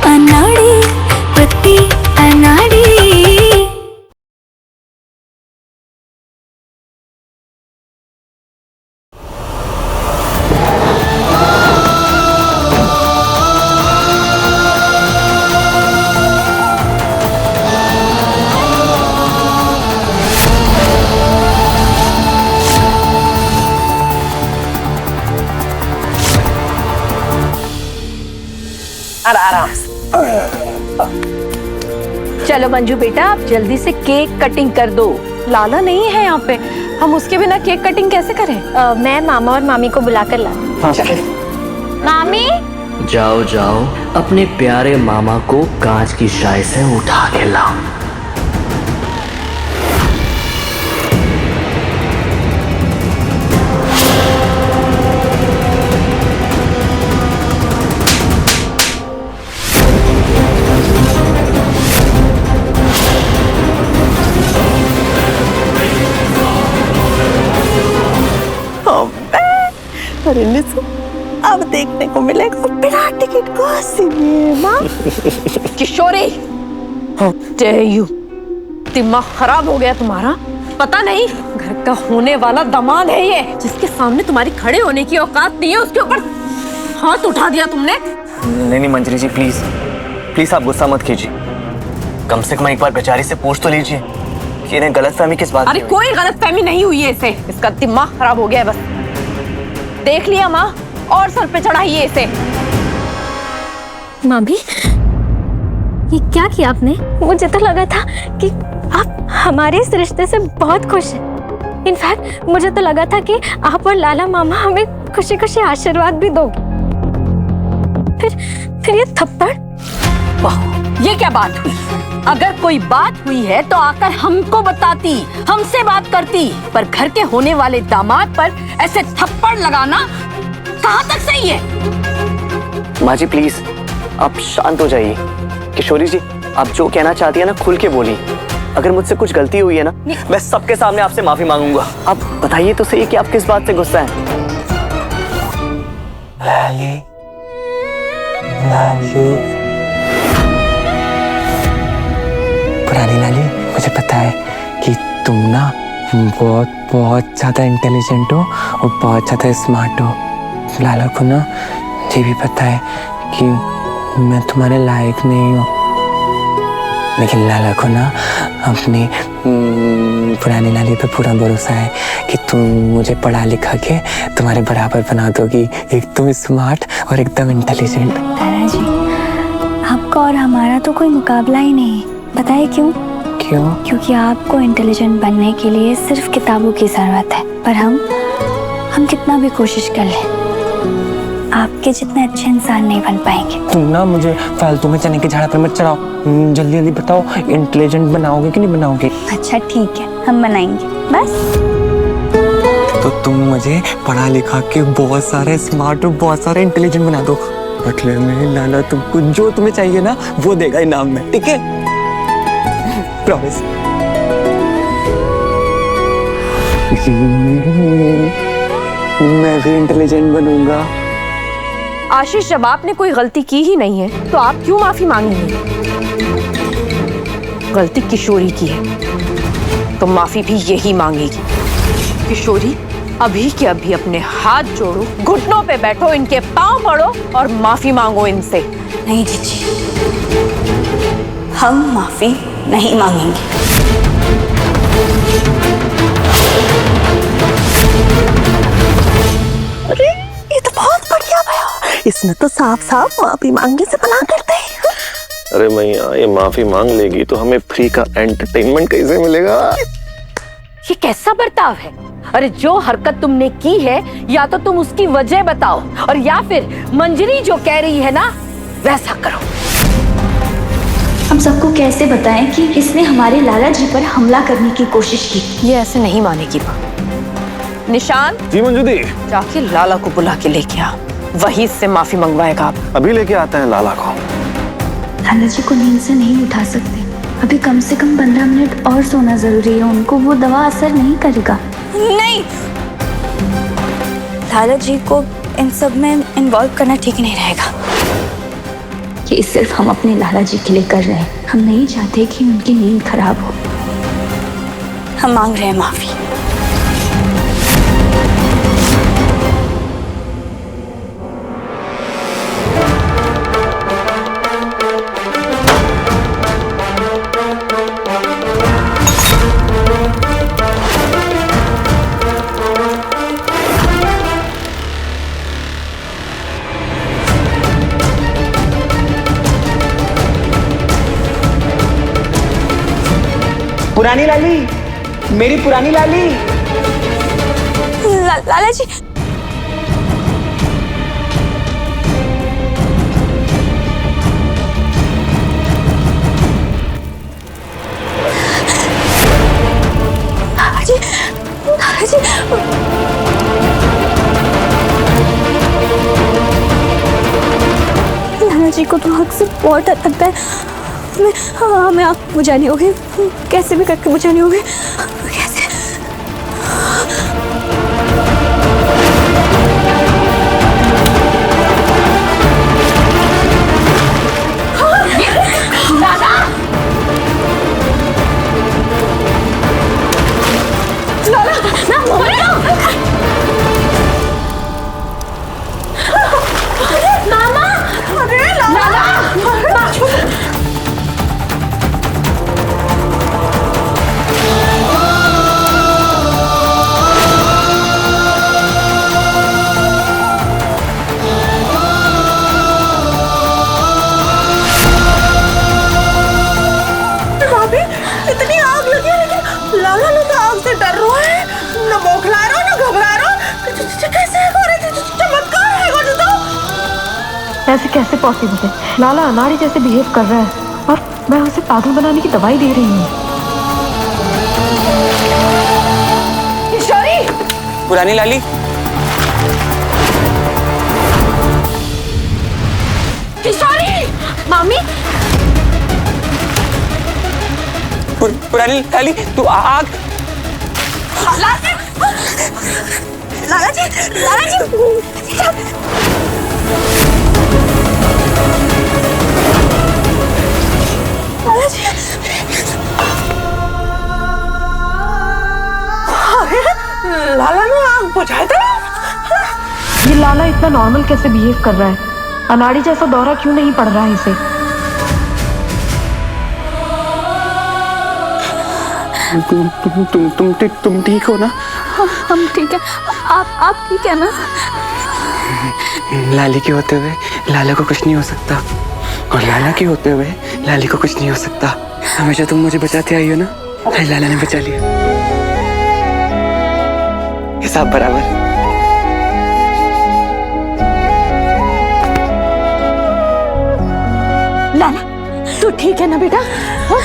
अनाड़ी प्रति अनाड़ी। आराम। चलो मंजू बेटा, आप जल्दी से केक कटिंग कर दो। लाला नहीं है यहाँ पे, हम उसके बिना केक कटिंग कैसे करें? मैं मामा और मामी को बुला कर ला। मामी, जाओ जाओ, अपने प्यारे मामा को कांच की शाई से उठा के लाओ। अरे लिसो, अब देखने को मिलेगा बिना टिकट को cinema. Kishori, how dare you! दिमाग खराब हो गया तुम्हारा? पता नहीं घर का होने वाला दामाद है ये, जिसके सामने तुम्हारी खड़े होने की औकात नहीं है, उसके ऊपर हाथ उठा दिया तुमने। नहीं मंजरी जी, प्लीज प्लीज आप गुस्सा मत कीजिए। कम से कम एक बार बेचारी से पूछ तो लीजिए कि इन्हें गलतफहमी किस बात की। अरे कोई गलतफहमी नहीं हुई है इसे, इसका दिमाग खराब हो गया है बस। देख लिया माँ, और सर पे चढ़ाइए इसे। मामी, ये क्या किया आपने? मुझे तो लगा था कि आप हमारे इस रिश्ते से बहुत खुश हैं। इनफैक्ट मुझे तो लगा था कि आप और लाला मामा हमें खुशी खुशी आशीर्वाद भी दोगे। फिर ये थप्पड़। वाह, ये क्या बात हुई? अगर कोई बात हुई है तो आकर हमको बताती, हमसे बात करती। पर घर के होने वाले दामाद पर ऐसे थप्पड़ लगाना कहाँ तक सही है? माँ जी प्लीज आप शांत हो जाइए। किशोरी जी, आप जो कहना चाहती है ना खुल के बोली। अगर मुझसे कुछ गलती हुई है ना, मैं सबके सामने आपसे माफी मांगूंगा। आप बताइए तो सही कि आप किस बात से गुस्सा है। लाली, लाली, पुरानी लाली, मुझे पता है कि तुम ना बहुत ज्यादा इंटेलिजेंट हो और बहुत ज्यादा स्मार्ट हो। लाला को ना ये भी पता है कि मैं तुम्हारे लायक नहीं हूँ, लेकिन लाला को ना अपनी पुरानी लाली पे पूरा भरोसा है कि तुम मुझे पढ़ा लिखा के तुम्हारे बराबर बना दोगी, एकदम स्मार्ट और एकदम इंटेलिजेंट। लाला जी, आपका और हमारा तो कोई मुकाबला ही नहीं। बताइए क्यों? क्यों? क्योंकि आपको इंटेलिजेंट बनने के लिए सिर्फ किताबों की जरूरत है, पर हम कितना भी कोशिश कर लें, आपके जितने अच्छे इंसान नहीं बन पाएंगे। तुम ना मुझे फालतू में चने के झाड़ पर मत चढ़ाओ। जल्दी जल्दी बताओ, इंटेलिजेंट बनाओगे कि नहीं बनाओगे? अच्छा ठीक है, हम बनाएंगे बस। तो तुम मुझे पढ़ा लिखा के बहुत सारे स्मार्ट और बहुत सारे इंटेलिजेंट बना दो। बदले में लाला तुमको जो तुम्हें चाहिए ना वो देगा इनाम में, ठीक है? प्रॉमिस। मैं भी इंटेलिजेंट बनूंगा। आशीष, जब आपने कोई गलती की ही नहीं है तो आप क्यों माफी मांगेंगे? गलती किशोरी की है तो माफी भी यही मांगेगी। किशोरी, अभी के अभी अपने हाथ जोड़ो, घुटनों पे बैठो, इनके पांव पड़ो और माफी मांगो इनसे। नहीं जीजी, हम माफी नहीं मांगेंगे। अरे ये तो बहुत बढ़िया भैया, इसने तो साफ साफ माफी मांगने से मना करते हैं। अरे मैया, ये माफी मांग लेगी तो हमें फ्री का एंटरटेनमेंट कैसे मिलेगा? ये कैसा बर्ताव है? अरे जो हरकत तुमने की है, या तो तुम उसकी वजह बताओ और या फिर मंजरी जो कह रही है ना वैसा करो। हम सबको कैसे बताएं कि किसने हमारे लाला जी पर हमला करने की कोशिश की? ये ऐसे नहीं मानेगी माँ। निशान, जी मंजू दी, जाके लाला को बुला के लेके आ, वही से माफी मंगवाएगा आप। अभी लेके आते हैं लाला को। लाला जी को नींद से नहीं उठा सकते, अभी कम से कम 15 मिनट और सोना जरूरी है उनको, वो दवा असर नहीं करेगा। नहीं, लाला जी को इन सब में इन्वॉल्व करना ठीक नहीं रहेगा। ये सिर्फ हम अपने लाला जी के लिए कर रहे हैं। हम नहीं चाहते कि उनकी नींद खराब हो। हम मांग रहे हैं माफी। पुरानी लाली, मेरी पुरानी लाली। लाला जी, लाला जी, लाला जी को तो हक से बहुत डर लगता है। हमें आप बुझानी होगी, कैसे भी करके बुझानी होगी। कैसे? ऐसे कैसे पॉसिबल है? लाला अनाड़ी जैसे बिहेव कर रहा है और मैं उसे पागल बनाने की दवाई दे रही हूँ। पुरानी लाली, किशोरी, मामी, पुरानी लाली, तू आग। लाला जी, लाला जी, लाला जी। लाला ने आग बुझाई था। ये लाला इतना नॉर्मल कैसे बिहेव कर रहा है? अनाड़ी जैसा दौरा क्यों नहीं पड़ रहा है इसे? तुम ठीक हो ना? हम ठीक है। आप ठीक है ना? लाली के होते हुए लाला को कुछ नहीं हो सकता, और लाला के होते हुए लाली को कुछ नहीं हो सकता। हमेशा तुम मुझे बचाते आई हो ना, लाला ने बचा लिया। हिसाब बराबर। लाला, तू ठीक है ना बेटा? हाँ?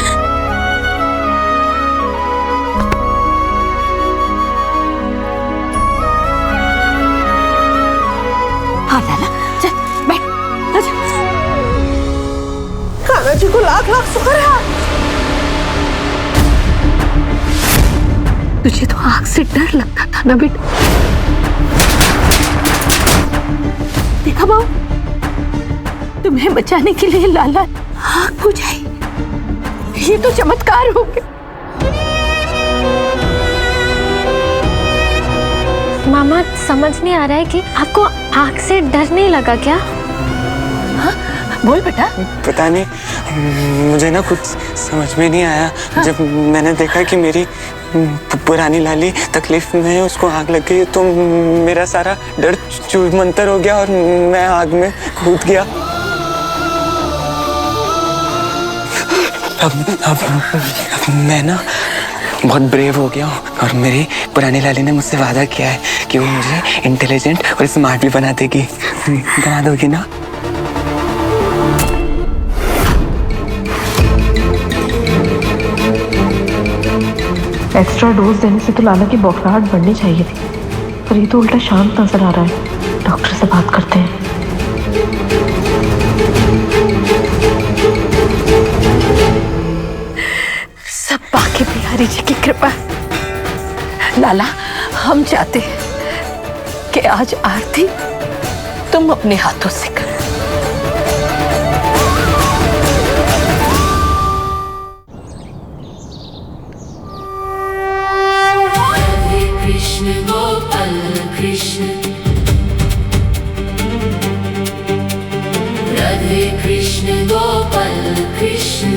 हाँ लाला, चल बैठ, आजा। कान्हा जी को लाख लाख शुक्र है। तुझे तो आग से डर लगता था ना बेटा? देखा बाबू, तुम्हें बचाने के लिए लाला आग बुझाई। ये तो चमत्कार हो गया। मामा, समझ नहीं आ रहा है कि आपको आग से डर नहीं लगा क्या? हाँ? बोल बेटा। पता नहीं, मुझे ना कुछ समझ में नहीं आया। हाँ? जब मैंने देखा कि मेरी पुरानी लाली तकलीफ में है, उसको आग लग गई, तो मेरा सारा डर चूर-मंतर हो गया और मैं आग में कूद गया। अब मैं ना बहुत ब्रेव हो गया हूँ, और मेरी पुरानी लाली ने मुझसे वादा किया है कि वो मुझे इंटेलिजेंट और स्मार्ट भी बना देगी। बना दोगी ना? एक्स्ट्रा डोज देने से तो लाला की बौखलाहट बढ़नी चाहिए थी, पर ये तो उल्टा शांत नजर आ रहा है। डॉक्टर से बात करते हैं। सब बाकी बिहारी जी की कृपा। लाला, हम चाहते हैं कि आज आरती तुम अपने हाथों से करो। राधे कृष्ण गोपाल कृष्ण,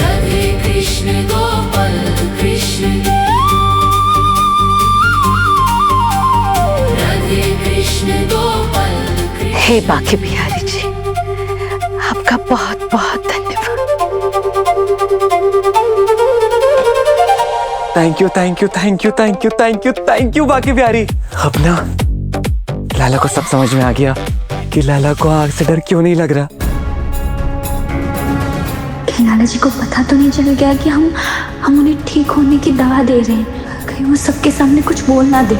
राधे कृष्ण गोपाल कृष्ण, राधे कृष्ण गोपाल कृष्ण। हे बांके बिहारी जी, आपका बहुत बहुत धन्यवाद। Thank you thank you thank you thank you thank you thank you Banke Bihari. अब ना लाला को सब समझ में आ गया कि लाला को आग से डर क्यों नहीं लग रहा। लाला जी को पता तो नहीं चल गया कि हम उन्हें ठीक होने की दवा दे रहे हैं? कहीं वो सबके सामने कुछ बोल ना दे।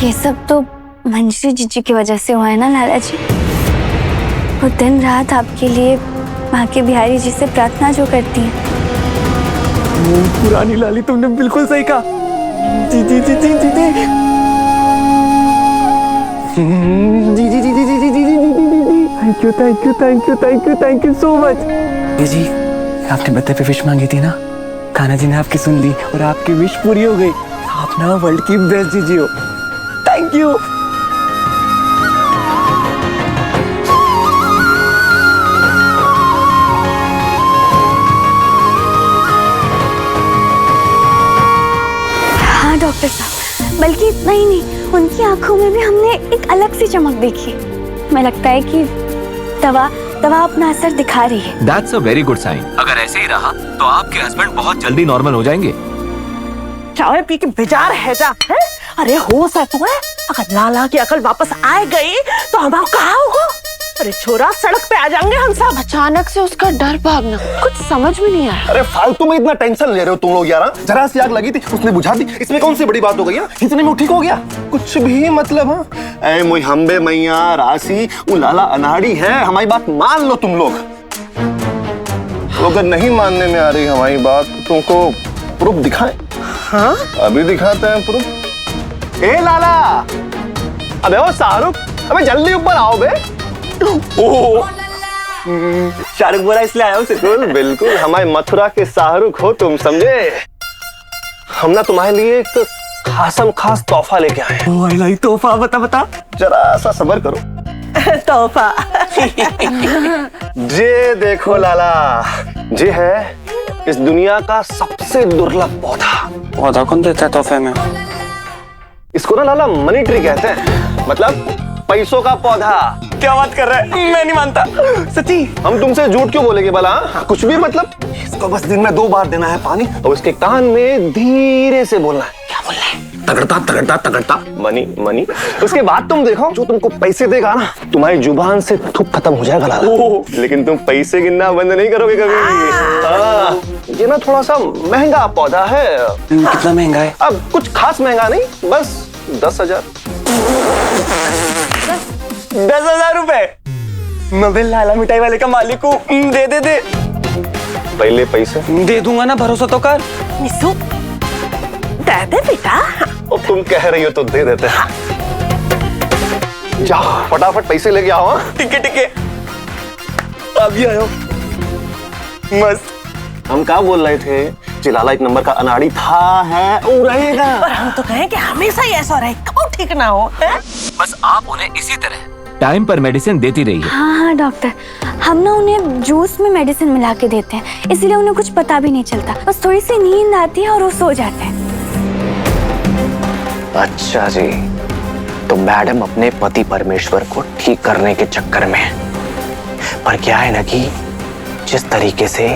ये सब तो मंजरी जीजी की वजह से हुआ है ना लाला जी? वो दिन रात आपके लिए बांके बिहारी जी से प्रार्थना जो करती है। पुरानी लाली, तुमने बिल्कुल सही कहा। जी जी जी जी जी जी जी जी जी जी जी जी जी। Thank you thank you thank you thank you thank you so much. जी आपने बर्थडे पे विश मांगी थी ना, कान्हा जी ने आपकी सुन ली और आपकी विश पूरी हो गई। आप ना वर्ल्ड की बेस्ट जीजी हो। Thank you. हाँ डॉक्टर साहब, बल्कि इतना ही नहीं, उनकी आंखों में भी हमने एक अलग सी चमक देखी। हमें लगता है कि दवा अपना असर दिखा रही है। That's a very good sign. अगर ऐसे ही रहा तो आपके हस्बैंड बहुत जल्दी नॉर्मल हो जाएंगे। चाय पी के बेजार है जा है? अरे होश है तुम्हें? अगर लाला की अकल वापस आए गई तो हम कहाँ होगा? अरे छोरा, सड़क पे आ जाएंगे हम सब। अचानक से उसका डर भागना कुछ समझ में नहीं आया। अरे फालतू में इतना टेंशन ले रहे हो तुम लोग यार। जरा सी आग लगी थी, उसने बुझा दी, इसमें कौन सी बड़ी बात हो गई? इतने में ठीक हो गया? कुछ भी मतलब। हाँ ऐ मोई हम्बे मैया राशि, वो लाला अनाड़ी है। हमारी बात मान लो तुम लोग। अगर नहीं मानने में आ रही हमारी बात तो तुमको प्रूफ दिखाएं? हाँ अभी दिखाते हैं प्रूफ। ए लाला, अबे ओ शाहरुख, अबे जल्दी ऊपर आओ बे। शाहरुख बोला इसलिए आया हूँ। बिल्कुल बिल्कुल, हमारे मथुरा के शाहरुख हो तुम, समझे? हम ना तुम्हारे लिए एक खासम खास तोहफा लेके आए हैं। ओह लाई तोहफा, बता बता। जरा सा सब्र करो। तोहफा। जे देखो लाला, जे है इस दुनिया का सबसे दुर्लभ पौधा। पौधा कौन देता है तोहफे में? इसको ना लाला मनी ट्री कहते हैं, मतलब पैसों का पौधा। क्या बात कर रहा है? मैं नहीं मानता, सच्ची। हम तुमसे झूठ क्यों बोलेंगे भला? कुछ भी मतलब। इसको बस दिन में 2 बार देना है पानी और उसके कान में धीरे से बोलना है। क्या बोलना है? तगड़ता तगड़ता तगड़ता मनी मनी। उसके बाद तुम देखो, जो तुमको पैसे देगा ना, तुम्हारी जुबान से थूक खत्म हो जाएगा लाला। लेकिन तुम पैसे गिनना बंद नहीं करोगे कभी। ये ना थोड़ा सा महंगा पौधा है। कितना महंगा है? अब कुछ खास महंगा नहीं, बस 10,000। 10,000 रुपए? मैं भी लाला मिठाई वाले का मालिक हूँ, दे। पहले पैसे दे दूंगा ना, भरोसा तो कर। निशु, दे दे बेटा। अब तुम कह रही हो तो दे देते हैं। जाओ फटाफट पैसे लेके आओ। ठीक है अभी आयो। मस्त। हम क्या बोल रहे थे? लाला 1 नंबर का अनाड़ी था, है और रहेगा। पर हम तो कहें कि हमेशा ही ऐसा रहे, कब ठीक ना हो है? बस आप उन्हें इसी तरह टाइम पर मेडिसिन देती रहिए। हाँ डॉक्टर, हम ना उन्हें जूस में मेडिसिन मिला के देते हैं, इसलिए उन्हें कुछ पता भी नहीं चलता। बस थोड़ी सी नींद आती है और वो सो जाते हैं। अच्छा जी, तो मैडम अपने पति परमेश्वर को ठीक करने के चक्कर में है। पर क्या है ना कि जिस तरीके से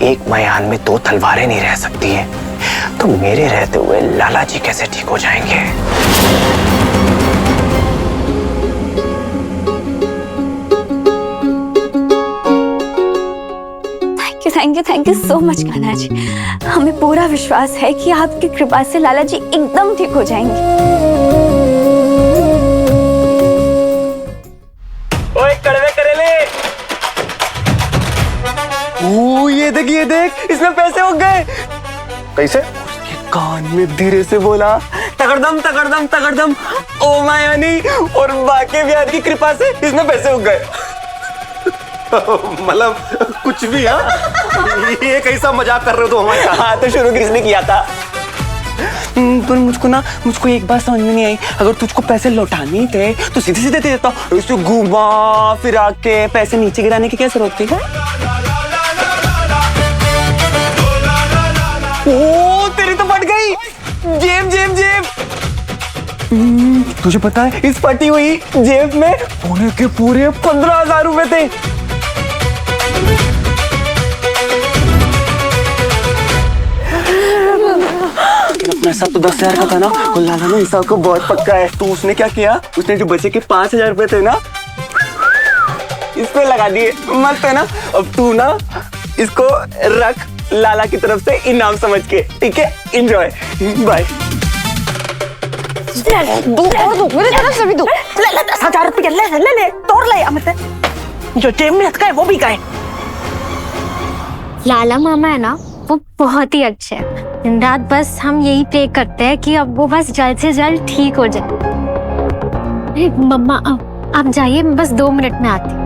एक मयान में 2 तलवारें नहीं रह सकती हैं, तो मेरे रहते हुए लाला जी कैसे ठीक हो जाएंगे? Thank you so much Kanha ji. हमें पूरा विश्वास है कि आपकी कृपा से लाला जी एकदम ठीक हो जाएंगे। ओए कड़वे करेले। ये देख, इसमें पैसे हो गए। कैसे? कान में धीरे से बोला, तगड़दम तगड़दम तगड़दम ओ मायानी, और बांके बिहारी की कृपा से इसमें पैसे हो गए। मतलब कुछ भी। हाँ ये कैसा मजाक कर रहे हो तो हमारे साथ? हाँ तो शुरू किसने किया था? पर मुझको एक बात समझ में नहीं आई। अगर तुझको पैसे लौटाने थे तो सीधे सीधे दे देता, इसको घुमा फिरा के पैसे नीचे गिराने की क्या जरूरत थी? ओ तेरी तो फट गई जेब जेब जेब। तुझे पता है इस फटी हुई जेब में पूरे के पूरे 15,000 रुपए थे। अपना हिसाब तो 10,000 का था ना, और लाला ने हिसाब को बहुत पक्का है। तो उसने क्या किया, उसने जो बचे के 5,000 रुपए थे ना इस पे लगा दिए। मस्त है ना। अब तू ना इसको रख लाला की तरफ से इनाम समझ के, ठीक है? Enjoy, bye. मेरी तरफ से भी दो। ले 10,000 रुपये ले तोड़ ले अमित, जो जेब में रखा है वो भी गए। लाला मामा है ना, वो बहुत ही अच्छे हैं। दिन रात बस हम यही प्रे करते हैं कि अब वो बस जल्द से जल्द ठीक हो जाए। मम्मा आप जाइए, मैं बस 2 मिनट में आती हूँ।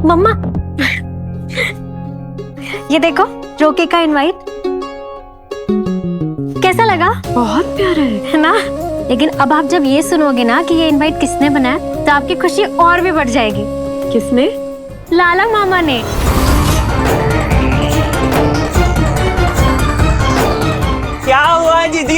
मम्मा ये देखो रोके का इनवाइट, कैसा लगा? बहुत प्यारा है ना? लेकिन अब आप जब ये सुनोगे ना कि ये इनवाइट किसने बनाया तो आपकी खुशी और भी बढ़ जाएगी। किसने? लाला मामा ने। क्या हुआ जीजी,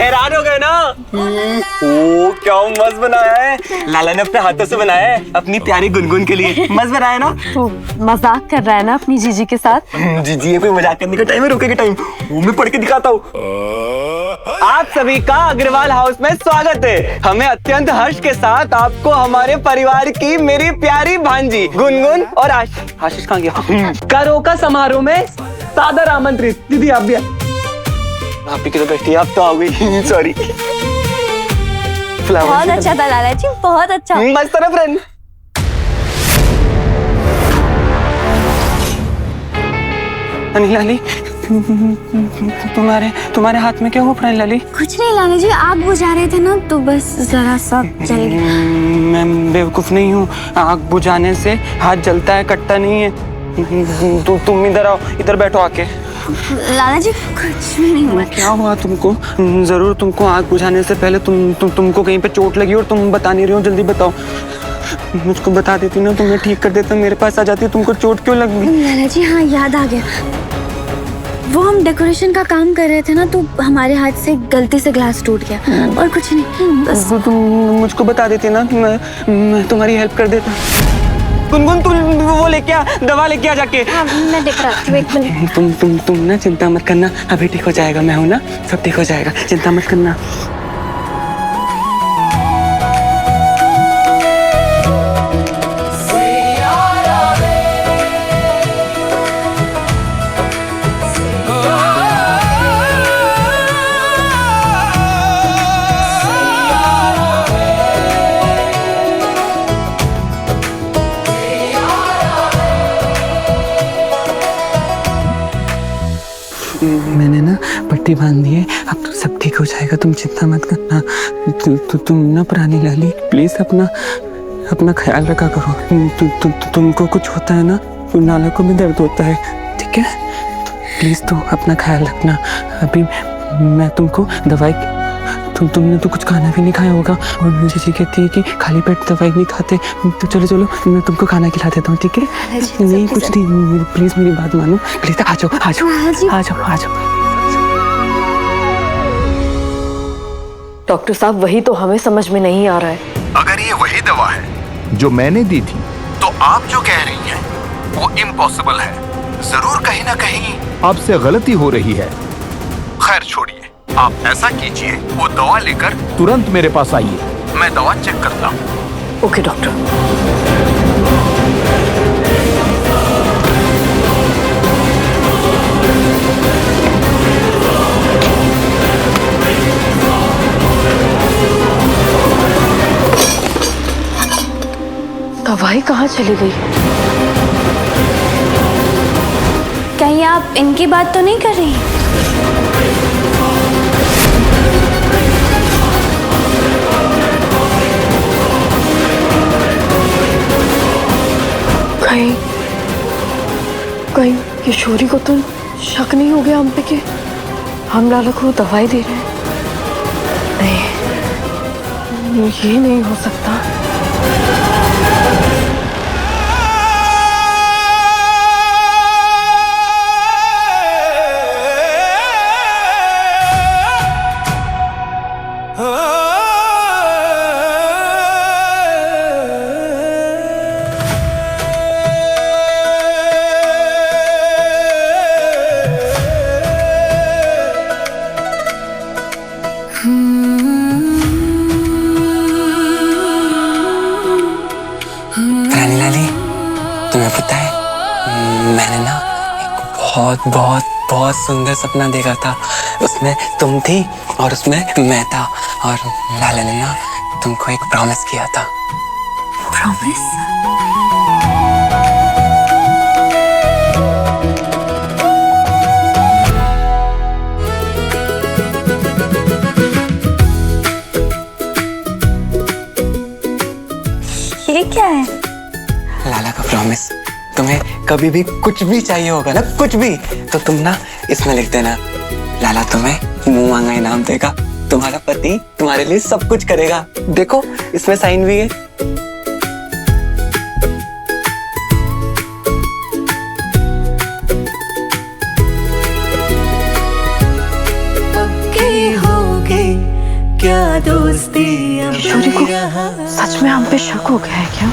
हैरान हो गए ना? ओ क्या मस्त बनाया है, लाला ने अपने हाथों से बनाया है अपनी प्यारी गुनगुन के लिए। मस्त बनाया ना? तो मजाक कर रहा है ना अपनी जीजी के साथ? जीजी ये कोई मजाक करने का टाइम है, रोके का टाइम। वो मैं पढ़ के दिखाता हूँ। आप सभी का अग्रवाल हाउस में स्वागत है। हमें अत्यंत हर्ष के साथ आपको हमारे परिवार की मेरी प्यारी भांजी गुनगुन और आशीष कहाँ गया का रोका समारोह में सादर आमंत्रित। दीदी आप भी आप ही तो बैठी, आप तो आ गई। सॉरी। बहुत अच्छा था लाला जी, बहुत अच्छा। मस्त था फ्रेंड। लाली तुम्हारे हाथ में क्या हुआ फ्रेंड लाली? कुछ नहीं लाला जी, आग बुझा रहे थे ना तो बस जरा सा जल गया। मैं बेवकूफ नहीं हूँ, आग बुझाने से हाथ जलता है, कटता नहीं है। तुम इधर आओ, इधर बैठो आके। लाला जी कुछ भी नहीं हुआ। क्या हुआ तुमको? जरूर तुमको आग बुझाने से पहले तुमको कहीं पे चोट लगी और तुम बता नहीं रहे हो, जल्दी बताओ। मुझको बता देती ना तो मैं ठीक कर देता, मेरे पास आ जाती। तुमको चोट क्यों लग गई? लाला जी हाँ याद आ गया, वो हम डेकोरेशन का काम कर रहे थे ना तो हमारे हाथ से गलती से ग्लास टूट गया और कुछ नहीं। बस तुम मुझको बता देती ना, मैं तुम्हारी हेल्प कर देता। गुनगुन तुम वो लेके आ, दवा लेके आ जाके। हाँ, मैं देख रहा हूँ, एक मिनट। तुम ना चिंता मत करना, अभी ठीक हो जाएगा। मैं हूँ ना, सब ठीक हो जाएगा, चिंता मत करना। मैंने ना पट्टी बांध दी है, अब तो सब ठीक हो जाएगा, तुम चिंता मत करना। तुम ना पुरानी लाली प्लीज अपना ख्याल रखा करो। तुमको कुछ होता है ना तो नाला को भी दर्द होता है, ठीक है? प्लीज तू अपना ख्याल रखना। अभी मैं तुमको दवाई, तुमने तो कुछ खाना भी नहीं खाया होगा और मुझे जी कहती है कि खाली पेट दवाई नहीं खाते। तो चलो मैं तुमको खाना खिला देता हूँ, ठीक है? नहीं कुछ नहीं, प्लीज मेरी बात मानो, प्लीज आ जाओ। डॉक्टर साहब वही तो हमें समझ में नहीं आ रहा है। अगर ये वही दवा है जो मैंने दी थी तो आप जो कह रही हैं वो इम्पॉसिबल है। जरूर कहीं ना कहीं आपसे गलती हो रही है। खैर छोड़िए, आप ऐसा कीजिए, वो दवा लेकर तुरंत मेरे पास आइए, मैं दवा चेक करता हूँ। Okay doctor. दवाई कहाँ चली गई? कहीं आप इनकी बात तो नहीं कर रही? कहीं किशोरी को तो शक नहीं हो गया हम पे कि हम लाला को दवाई दे रहे हैं। नहीं, ये नहीं हो सकता। रानी लाली, तुम्हें पता है मैंने ना एक बहुत बहुत बहुत सुंदर सपना देखा था। उसमें तुम थी और उसमें मैं था, और लाला ने ना तुमको एक प्रॉमिस किया था। प्रॉमिस? ये क्या है? लाला का प्रॉमिस। तुम्हें कभी भी कुछ भी चाहिए होगा ना, कुछ भी, तो तुम ना इसमें लिख देना। लाला तुम्हें मुंह मांगा इनाम देगा। तुम्हारा पति तुम्हारे लिए सब कुछ करेगा। देखो इसमें साइन भी है। किशोरी को सच में हम पे शक हो गया है क्या?